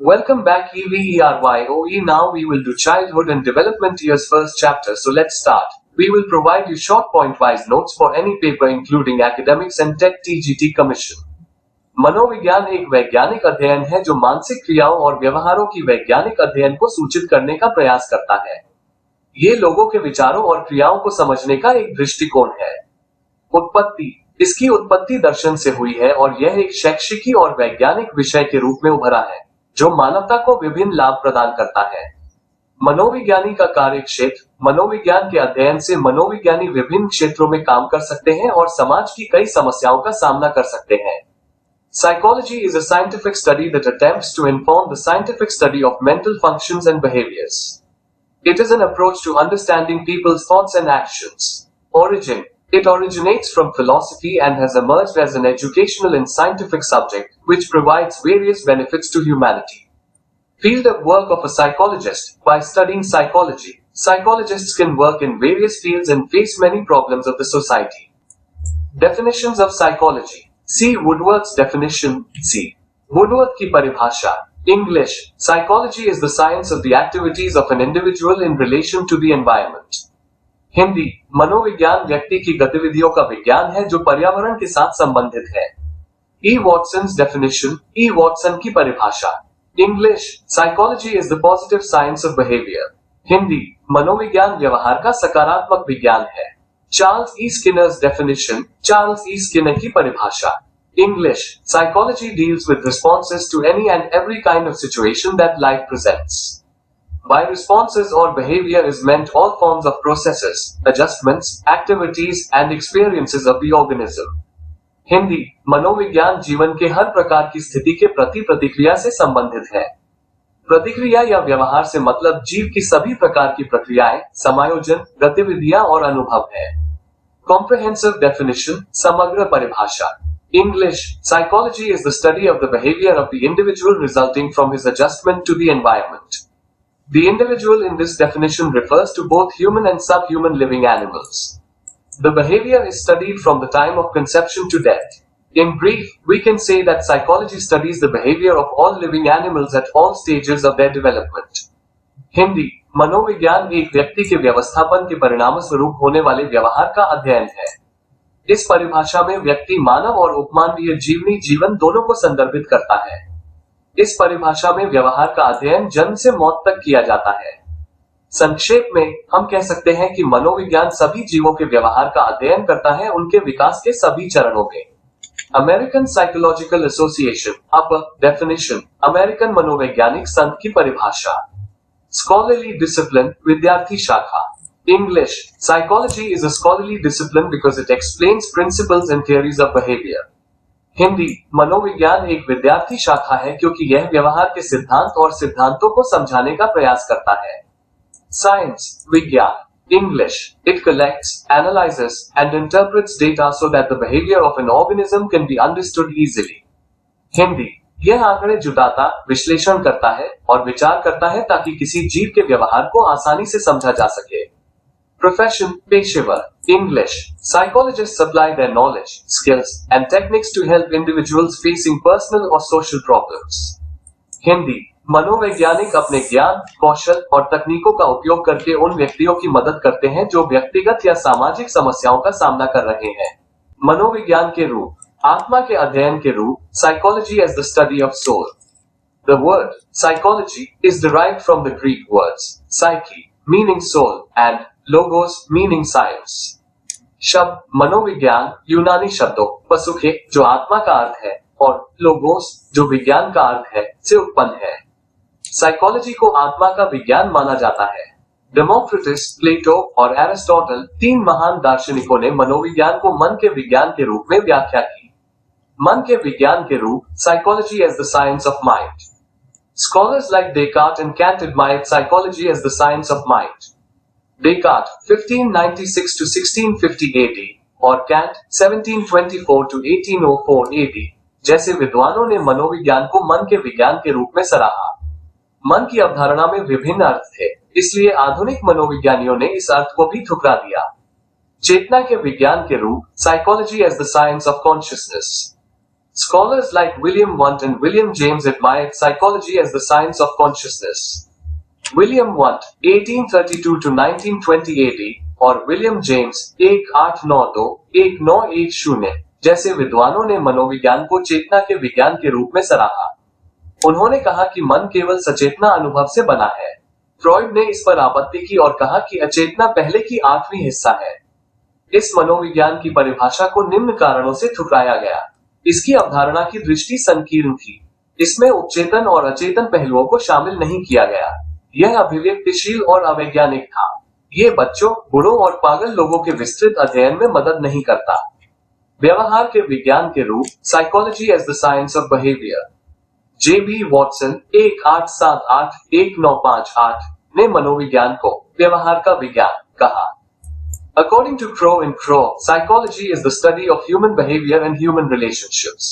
Welcome back EVERYOE. Now we will do childhood and development years first chapter. So let's start. We will provide you short point-wise notes for any paper including academics and TET TGT Commission. मनोविज्ञान एक वैज्ञानिक अध्ययन है जो मानसिक क्रियाओं और व्यवहारों की वैज्ञानिक अध्ययन को सूचित करने का प्रयास करता है। ये लोगों के विचारों और क्रियाओं को समझने का एक दृष्टिकोण है। उत्पत्ति, इसकी उत्पत्ति दर्शन से हुई है और यह एक शैक्षिकी और वैज्ञानिक विषय के रूप में उभरा है जो मानवता को विभिन्न लाभ प्रदान करता है। मनोविज्ञानी का कार्य क्षेत्र, मनोविज्ञान के अध्ययन से मनोविज्ञानी विभिन्न क्षेत्रों में काम कर सकते हैं और समाज की कई समस्याओं का सामना कर सकते हैं। Psychology is a scientific study that attempts to inform the scientific study of mental functions and behaviors. It is an approach to understanding people's thoughts and actions. Origin, it originates from philosophy and has emerged as an educational and scientific subject, which provides various benefits to humanity. Field of work of a psychologist. By studying psychology, psychologists can work in various fields and face many problems of the society. Definitions of psychology. See Woodworth's definition. C. Woodworth की परिभाषा. English. Psychology is the science of the activities of an individual in relation to the environment. Hindi. मनोविज्ञान व्यक्ति की गतिविधियों का विज्ञान है जो पर्यावरण के साथ संबंधित है। E. Watson's definition. E. Watson की परिभाषा. English. Psychology is the positive science of behavior. Hindi. मनोविज्ञान व्यवहार का सकारात्मक विज्ञान है। Charles E. Skinner's definition. Charles E. Skinner की परिभाषा. English. Psychology deals with responses to any and every kind of situation that life presents. By responses or behavior is meant all forms of processes, adjustments, activities and experiences of the organism. Hindi. मनोविज्ञान जीवन के हर प्रकार की स्थिति के प्रति प्रतिक्रिया से संबंधित है। प्रतिक्रिया या व्यवहार से मतलब जीव की सभी प्रकार की प्रक्रियाएं, समायोजन, गतिविधियां और अनुभव है। Comprehensive definition. समग्र परिभाषा. English. Psychology is the study of the behavior of the individual resulting from his adjustment to the environment. The individual in this definition refers to both human and subhuman living animals. The behavior is studied from the time of conception to death. In brief, we can say that psychology studies the behavior of all living animals at all stages of their development. Hindi. मनोविज्ञान एक व्यक्ति के व्यवस्थापन के परिणाम स्वरूप होने वाले व्यवहार का अध्ययन है। इस परिभाषा में व्यक्ति मानव और उपमानवीय जीवनी जीवन दोनों को संदर्भित करता है। इस परिभाषा में व्यवहार का अध्ययन जन्म से मौत तक किया जाता है। संक्षेप में हम कह सकते हैं कि मनोविज्ञान सभी जीवों के व्यवहार का अध्ययन करता है उनके विकास के सभी चरणों में। American psychological association. Upper definition. American मनोवैज्ञानिक संघ की परिभाषा. Scholarly discipline. विद्यार्थी शाखा. English. Psychology is a scholarly discipline because it explains principles and theories of behavior. Hindi. मनोविज्ञान एक विद्यार्थी शाखा है क्योंकि यह व्यवहार के सिद्धांत और सिद्धांतों को समझाने का प्रयास करता है। Science. विज्ञान. English. It collects, analyzes, and interprets data so that the behavior of an organism can be understood easily. Hindi. यह आंकड़े जुटाता, विश्लेषण करता है और विचार करता है ताकि किसी जीव के व्यवहार को आसानी से समझा जा सके। Profession. पेशेवर. English. Psychologists apply their knowledge, skills, and techniques to help individuals facing personal or social problems. Hindi. मनोवैज्ञानिक अपने ज्ञान, कौशल और तकनीकों का उपयोग करके उन व्यक्तियों की मदद करते हैं जो व्यक्तिगत या सामाजिक समस्याओं का सामना कर रहे हैं। मनोविज्ञान के रूप. आत्मा के अध्ययन के रूप. Psychology as the study of soul. The word psychology is derived from the Greek words psyche, meaning soul, and logos, meaning science. शब्द मनोविज्ञान यूनानी शब्दों पसुखे, जो आत्मा का अर्थ है, और लोगोस, जो विज्ञान का अर्थ है, से उत्पन्न है। साइकोलॉजी को आत्मा का विज्ञान माना जाता है। डेमोक्रिटस, प्लेटो और एरिस्टोटल, तीन महान दार्शनिकों ने मनोविज्ञान को मन के विज्ञान के रूप में व्याख्या की। मन के विज्ञान के रूप. Psychology as the science of mind. Scholars like Descartes and Kant admired psychology as the science of mind. Descartes 1596 to 1650 AD और Kant 1724 to 1804 AD जैसे विद्वानों ने मनोविज्ञान को मन के विज्ञान के रूप में सराहा। मन की अवधारणा में विभिन्न अर्थ थे, इसलिए आधुनिक मनोविज्ञानियों ने इस अर्थ को भी ठुकरा दिया। चेतना के विज्ञान के रूप. Psychology as the science of consciousness. Scholars like William Wundt and William James admired psychology as the science of consciousness. William Wundt 1832 to 1920 AD और विलियम जेम्स 1892-1910 जैसे विद्वानों ने मनोविज्ञान को चेतना के विज्ञान के रूप में सराहा। उन्होंने कहा कि मन केवल सचेतना अनुभव से बना है। फ्रॉइड ने इस पर आपत्ति की और कहा कि अचेतना पहले की 8वीं हिस्सा है। इस मनोविज्ञान की परिभाषा को निम्न कारणों से ठुकराया गया। इसकी अवधारणा की दृष्टि संकीर्ण थी। इसमें उपचेतन और अचेतन पहलुओं को शामिल नहीं किया गया। यह अभिव्यक्तिशील और अवैज्ञानिक था। ये बच्चों, बूढ़ों और पागल लोगों के विस्तृत अध्ययन में मदद नहीं करता। व्यवहार के विज्ञान के रूप psychology as the science of behaviour. J B. Watson 1878-1958 ने मनोविज्ञान को व्यवहार का विज्ञान कहा। According to Crow and Crow, psychology is the study of human behavior and human relationships.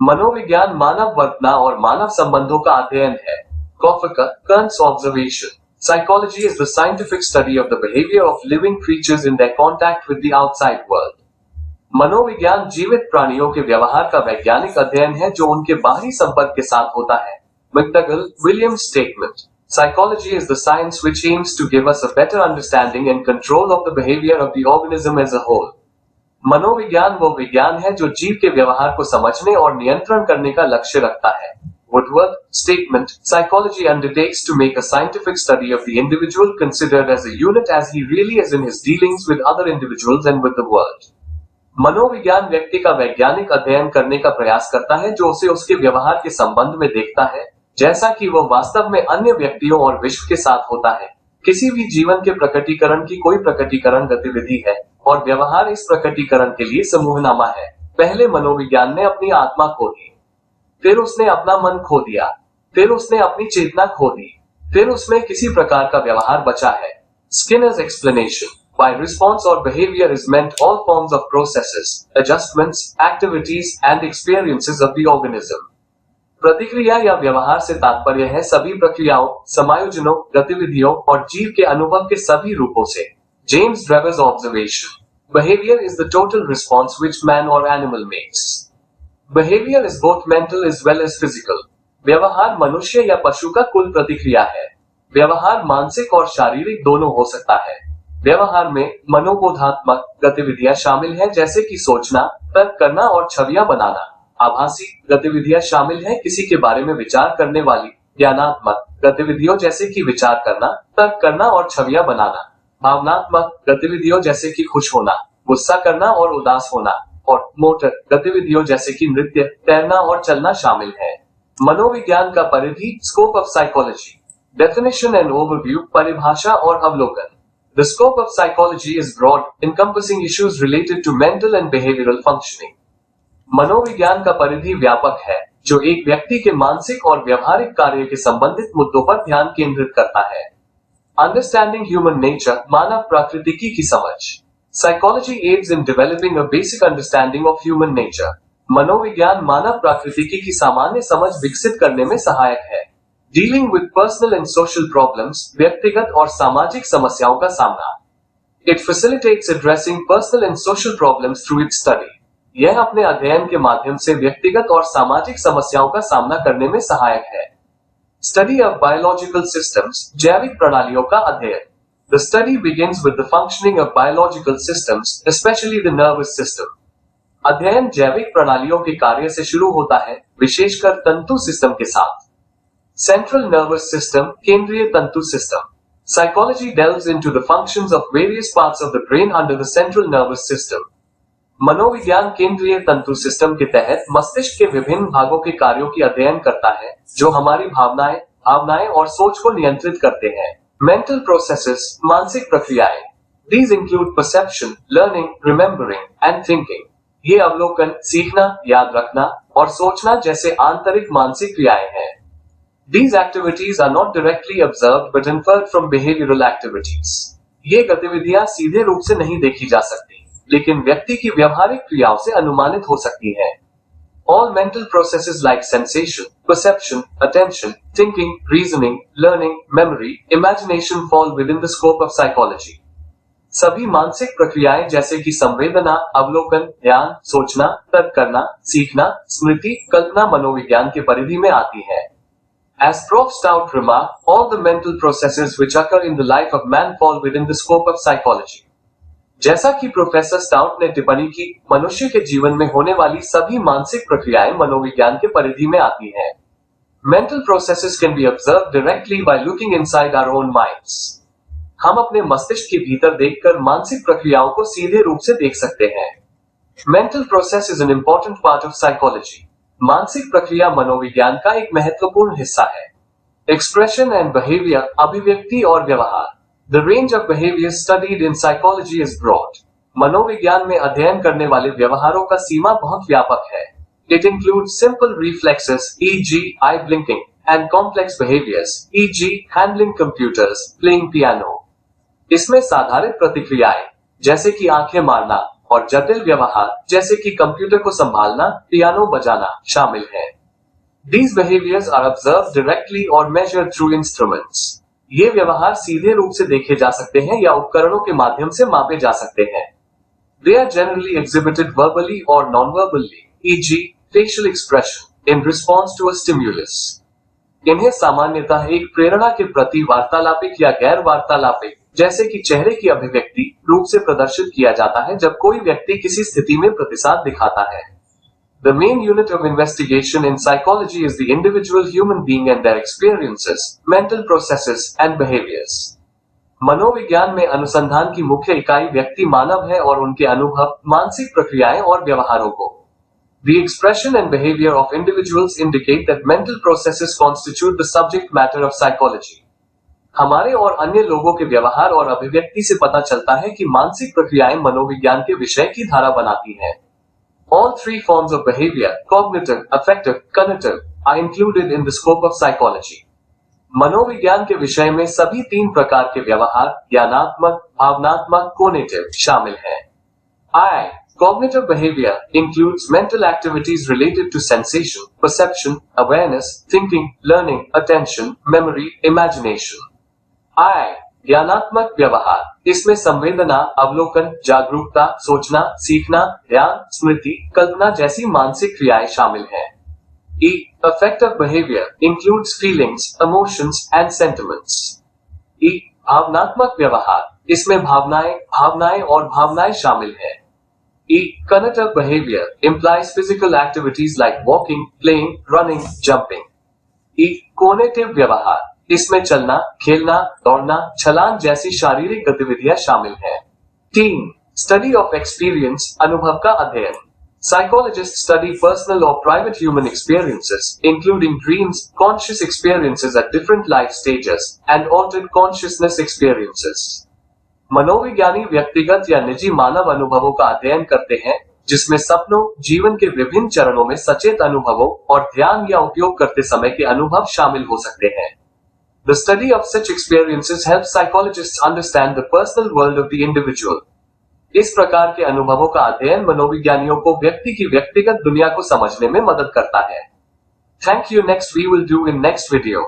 मनोविज्ञान मानव वर्तना और मानव संबंधों का अध्ययन है। Koffer, Kern's observation. Psychology is the scientific study of the behavior of living creatures in their contact with the outside world. मनोविज्ञान जीवित प्राणियों के व्यवहार का वैज्ञानिक अध्ययन है जो उनके बाहरी संपर्क के साथ होता है। McDougall, William's statement. Psychology is the science which aims to give us a better understanding and control of the behavior of the organism as a whole. मनोविज्ञान वो विज्ञान है जो जीव के व्यवहार को समझने और नियंत्रण करने का लक्ष्य रखता है। Woodward, statement, psychology undertakes to make a scientific study of the individual considered as a unit as he really is in his dealings with other individuals and with the world. मनोविज्ञान व्यक्ति का वैज्ञानिक अध्ययन करने का प्रयास करता है जो उसे उसके व्यवहार के संबंध में देखता है, जैसा कि वह वास्तव में अन्य व्यक्तियों और विश्व के साथ होता है। किसी भी जीवन के प्रकटीकरण की कोई प्रकटीकरण गतिविधि है और व्यवहार इस प्रकटीकरण के लिए समूहनामा है। पहले मनोविज्ञान ने अपनी आत्मा खो दी, फिर उसने अपना मन खो दिया, फिर उसने अपनी चेतना खो दी, फिर उसमें किसी प्रकार का व्यवहार बचा है। Skinner's explanation. By response or behavior is meant all forms of processes, adjustments, activities and experiences of the organism. प्रतिक्रिया या व्यवहार से तात्पर्य है सभी प्रक्रियाओं, समायोजनों, गतिविधियों और जीव के अनुभव के सभी रूपों से। James Drever's observation. Behavior is the total response which man or animal makes. Behavior is both mental as well as physical. व्यवहार मनुष्य या पशु का कुल प्रतिक्रिया है। व्यवहार मानसिक और शारीरिक दोनों हो सकता है। व्यवहार में मनोबोधात्मक गतिविधियां शामिल हैं जैसे कि सोचना, तर्क करना और छवियां बनाना। आभासी गतिविधियां शामिल हैं किसी के बारे में विचार करने वाली। ज्ञानात्मक गतिविधियों जैसे कि विचार करना, तर्क करना और छवियां बनाना। भावनात्मक गतिविधियों जैसे कि खुश होना, गुस्सा करना और उदास होना। और मोटर गतिविधियों जैसे कि नृत्य, तैरना और चलना शामिल है। मनोविज्ञान का परिधि, scope of psychology. Definition and overview, परिभाषा और अवलोकन। The scope of psychology is broad, encompassing issues related to mental and behavioral functioning. मनोविज्ञान का परिधि व्यापक है, जो एक व्यक्ति के मानसिक और व्यवहारिक कार्य के संबंधित मुद्दों पर ध्यान केंद्रित करता है। Understanding human nature, मानव प्रकृति की समझ। Psychology aids in developing a basic understanding of human nature. मनोविज्ञान मानव प्रकृति की सामान्य समझ विकसित करने में सहायक है। Dealing with personal and social problems, व्यक्तिगत और सामाजिक समस्याओं का सामना। It facilitates addressing personal and social problems through its study. यह अपने अध्ययन के माध्यम से व्यक्तिगत और सामाजिक समस्याओं का सामना करने में सहायक है। Study of biological systems, जैविक प्रणालियों का अध्ययन। The study begins with the functioning of biological systems, especially the nervous system. अध्ययन जैविक प्रणालियों के कार्य से शुरू होता है, विशेषकर तंतु सिस्टम के साथ। Central nervous system, केंद्रीय तंतु system. Psychology delves into the functions of various parts of the brain under the central nervous system. मनोविज्ञान केंद्रीय तंतु सिस्टम के तहत मस्तिष्क के विभिन्न भागों के कार्यों की अध्ययन करता है, जो हमारी भावनाएं और सोच को नियंत्रित करते हैं। Mental processes, मानसिक प्रक्रियाएं। These include perception, learning, remembering, and thinking. ये अवलोकन, सीखना, याद रखना और सोचना जैसे आंतरिक मानसिक क्रियाएं हैं। These activities are not directly observed but inferred from behavioral activities. ये गतिविधियां सीधे रूप से नहीं देखी जा सकती, लेकिन व्यक्ति की व्यवहारिक क्रियाओं से अनुमानित हो सकती हैं। All mental processes like sensation, perception, attention, thinking, reasoning, learning, memory, imagination fall within the scope of psychology. सभी मानसिक प्रक्रियाएं जैसे कि संवेदना, अवलोकन, ध्यान, सोचना, तर्क करना, सीखना, स्मृति, कल्पना मनोविज्ञान के परिधि में आती है। As Prof. Stout remarked, all the mental processes which occur in the life of man fall within the scope of psychology. जैसा कि प्रोफेसर स्टाउट ने टिप्पणी की, मनुष्य के जीवन में होने वाली सभी मानसिक प्रक्रियाएं मनोविज्ञान के परिधि में आती हैं। Mental processes can be observed directly by looking inside our own minds. हम अपने मस्तिष्क के भीतर देखकर मानसिक प्रक्रियाओं को सीधे रूप से देख सकते हैं। Mental process is an important part of psychology. मानसिक प्रक्रिया मनोविज्ञान का एक महत्वपूर्ण हिस्सा है। Expression and behavior, अभिव्यक्ति और व्यवहार। The range of behaviors studied in psychology is broad. मनोविज्ञान में अध्ययन करने वाले व्यवहारों का सीमा बहुत व्यापक है। It includes simple reflexes, e.g., eye blinking, and complex behaviors, e.g., handling computers, playing piano. इसमें साधारण प्रतिक्रियाएं, जैसे कि आंखें मारना, और जटिल व्यवहार, जैसे कि कंप्यूटर को संभालना, पियानो बजाना, शामिल हैं। These behaviors are observed directly or measured through instruments. ये व्यवहार सीधे रूप से देखे जा सकते हैं या उपकरणों के माध्यम से मापे जा सकते हैं। They are generally exhibited verbally or non-verbally, e.g., facial expression, in response to a stimulus. इन्हें सामान्यतः एक प्रेरणा के प्रति वार्तालापिक या गैर वार्तालापिक, जैसे कि चेहरे की अभिव्यक्ति, रूप से प्रदर्शित किया जाता है जब कोई व्यक्ति किसी स्थिति में प्रतिसाद दिखाता है। The main unit of investigation in psychology is the individual human being and their experiences, mental processes, and behaviors. मनोविज्ञान में अनुसंधान की मुख्य इकाई व्यक्ति मानव है और उनके अनुभव, मानसिक प्रक्रियाएं और व्यवहारों को। The expression and behavior of individuals indicate that mental processes constitute the subject matter of psychology. हमारे और अन्य लोगों के व्यवहार और अभिव्यक्ति से पता चलता है कि मानसिक प्रक्रियाएं मनोविज्ञान के विषय की धारा बनाती हैं। All three forms of behavior, cognitive, affective, cognitive, are included in the scope of psychology. मनोविज्ञान के विषय में सभी तीन प्रकार के व्यवहार, ज्ञानात्मक, भावनात्मक, cognitive, शामिल हैं। I. Cognitive behavior includes mental activities related to sensation, perception, awareness, thinking, learning, attention, memory, imagination. I. ज्ञानात्मक व्यवहार, इसमें संवेदना, अवलोकन, जागरूकता, सोचना, सीखना, ध्यान, स्मृति, कल्पना जैसी मानसिक क्रियाएं शामिल हैं। E. Affective behavior includes feelings, emotions, and sentiments. E. भावनात्मक व्यवहार, इसमें भावनाएं और भावनाएं शामिल हैं। E. Cognitive behavior implies physical activities like walking, playing, running, jumping. E. Cognitive व्यवहार, इसमें चलना, खेलना, दौड़ना, छलांग जैसी शारीरिक गतिविधियां शामिल हैं। 3. Study of experience, अनुभव का अध्ययन। Psychologists study personal or private human experiences, including dreams, conscious experiences at different life stages, and altered consciousness experiences. मनोविज्ञानी व्यक्तिगत या निजी मानव अनुभवों का अध्ययन करते हैं, जिसमें सपनों, जीवन के विभिन्न चरणों में सचेत अनुभवों और ध्यान या उपयोग करते समय के अनुभव शामिल हो सकते हैं। The study of such experiences helps psychologists understand the personal world of the individual. इस प्रकार के अनुभवों का अध्ययन मनोविज्ञानियों को व्यक्ति की व्यक्तिगत दुनिया को समझने में मदद करता है। Thank you. Next we will do in next video.